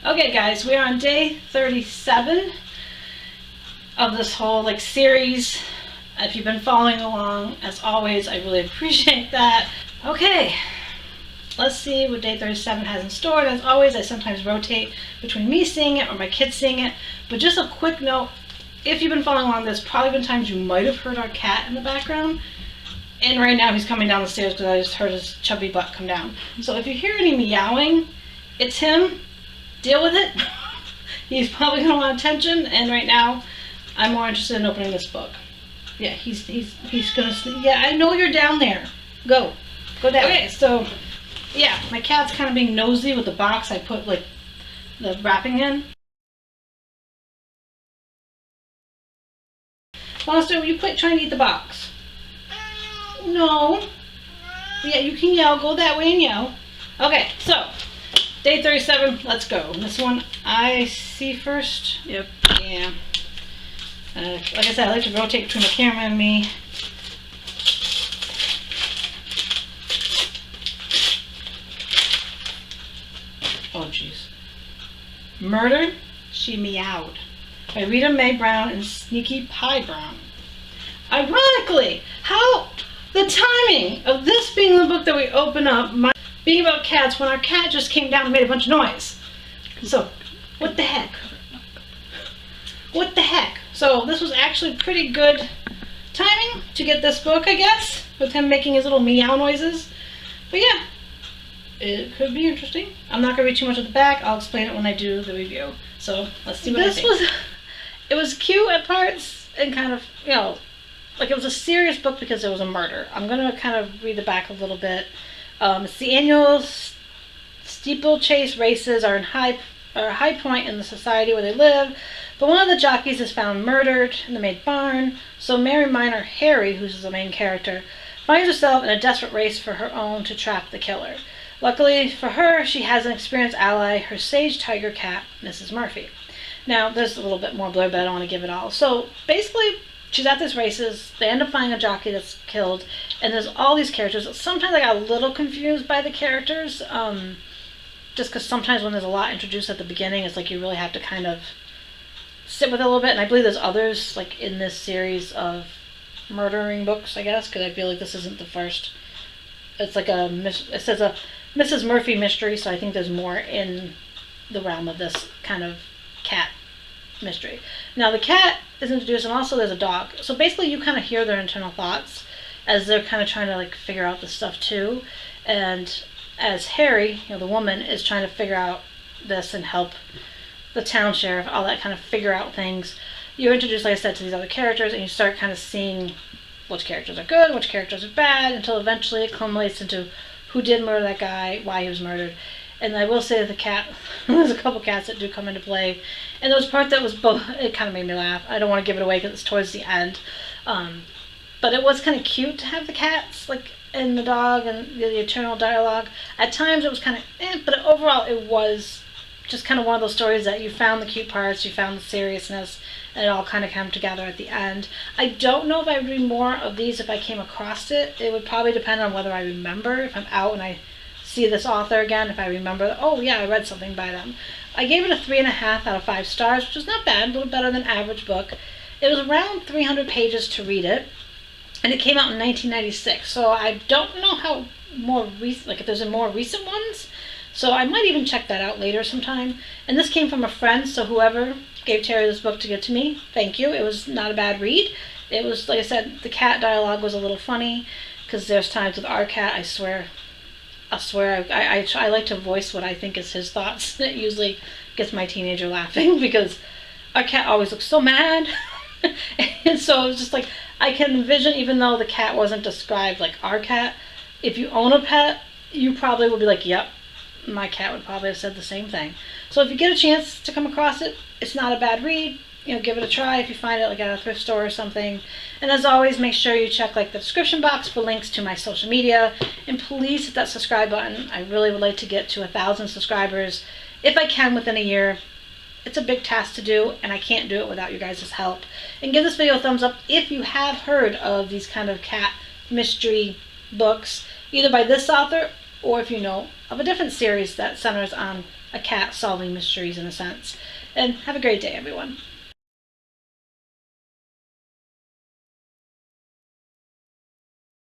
Okay guys, we are on day 37 of this whole series. If you've been following along, as always, I really appreciate that. Okay, let's see what day 37 has in store. As always, I sometimes rotate between me seeing it or my kids seeing it. But just a quick note, if you've been following along, there's probably been times you might have heard our cat in the background. And right now he's coming down the stairs because I just heard his chubby butt come down. So if you hear any meowing, it's him. Deal with it. He's probably going to want attention, and right now I'm more interested in opening this book. Yeah, he's going to, yeah, I know you're down there. Go down. Okay, so yeah, my cat's kind of being nosy with the box I put the wrapping in. Monster, will you quit trying to eat the box? No. Yeah, you can yell. Go that way and yell. Okay, so day 37, let's go. This one I see first. Yep. Yeah. Like I said, I like to rotate between the camera and me. Oh, jeez. Murder, She Meowed by Rita Mae Brown and Sneaky Pie Brown. Ironically, how the timing of this being the book that we open up being about cats when our cat just came down and made a bunch of noise. So, what the heck? What the heck? So, this was actually pretty good timing to get this book, I guess, with him making his little meow noises. But yeah, it could be interesting. I'm not going to read too much at the back. I'll explain it when I do the review. So, let's see what I think. It was cute at parts and kind of, it was a serious book because there was a murder. I'm going to kind of read the back a little bit. It's the annual steeplechase races are a high point in the society where they live, but one of the jockeys is found murdered in the maid barn, so Mary Minor Harry, who's the main character, finds herself in a desperate race for her own to trap the killer. Luckily for her, she has an experienced ally, her sage tiger cat, Mrs. Murphy. Now, there's a little bit more blurb, but I don't want to give it all. So, basically, she's at these races, they end up finding a jockey that's killed, and there's all these characters. Sometimes I got a little confused by the characters, just because sometimes when there's a lot introduced at the beginning, it's like you really have to kind of sit with it a little bit, and I believe there's others, in this series of murdering books, I guess, because I feel like this isn't the first. It's it says a Mrs. Murphy mystery, so I think there's more in the realm of this kind of cat mystery. Now the cat is introduced, and also there's a dog. So basically you kind of hear their internal thoughts as they're kind of trying to figure out this stuff too. And as Harry, the woman, is trying to figure out this and help the town sheriff, all that kind of figure out things, you're introduced, like I said, to these other characters, and you start kind of seeing which characters are good, which characters are bad, until eventually it culminates into who did murder that guy, why he was murdered. And I will say that the cat, there's a couple cats that do come into play. And there was part that was both, it kind of made me laugh. I don't want to give it away because it's towards the end. But it was kind of cute to have the cats, and the dog, and the eternal dialogue. At times it was kind of but overall it was just kind of one of those stories that you found the cute parts, you found the seriousness, and it all kind of came together at the end. I don't know if I would read more of these if I came across it. It would probably depend on whether I remember, if I'm out and I see this author again, if I remember, oh yeah, I read something by them. I gave it a 3.5 out of 5 stars, which is not bad, a little better than average book. It was around 300 pages to read it, and it came out in 1996, so I don't know how more recent, if there's more recent ones, so I might even check that out later sometime. And this came from a friend, so whoever gave Terry this book to get to me, thank you. It was not a bad read. It was, like I said, the cat dialogue was a little funny, because there's times with our cat, I swear I like to voice what I think is his thoughts. That usually gets my teenager laughing because our cat always looks so mad. And so it's just I can envision, even though the cat wasn't described like our cat, if you own a pet, you probably would be like, yep, my cat would probably have said the same thing. So if you get a chance to come across it, it's not a bad read. Give it a try if you find it at a thrift store or something. And as always, make sure you check the description box for links to my social media. And please hit that subscribe button. I really would like to get to 1,000 subscribers if I can within a year. It's a big task to do, and I can't do it without your guys' help. And give this video a thumbs up if you have heard of these kind of cat mystery books, either by this author or if you know of a different series that centers on a cat solving mysteries in a sense. And have a great day, everyone.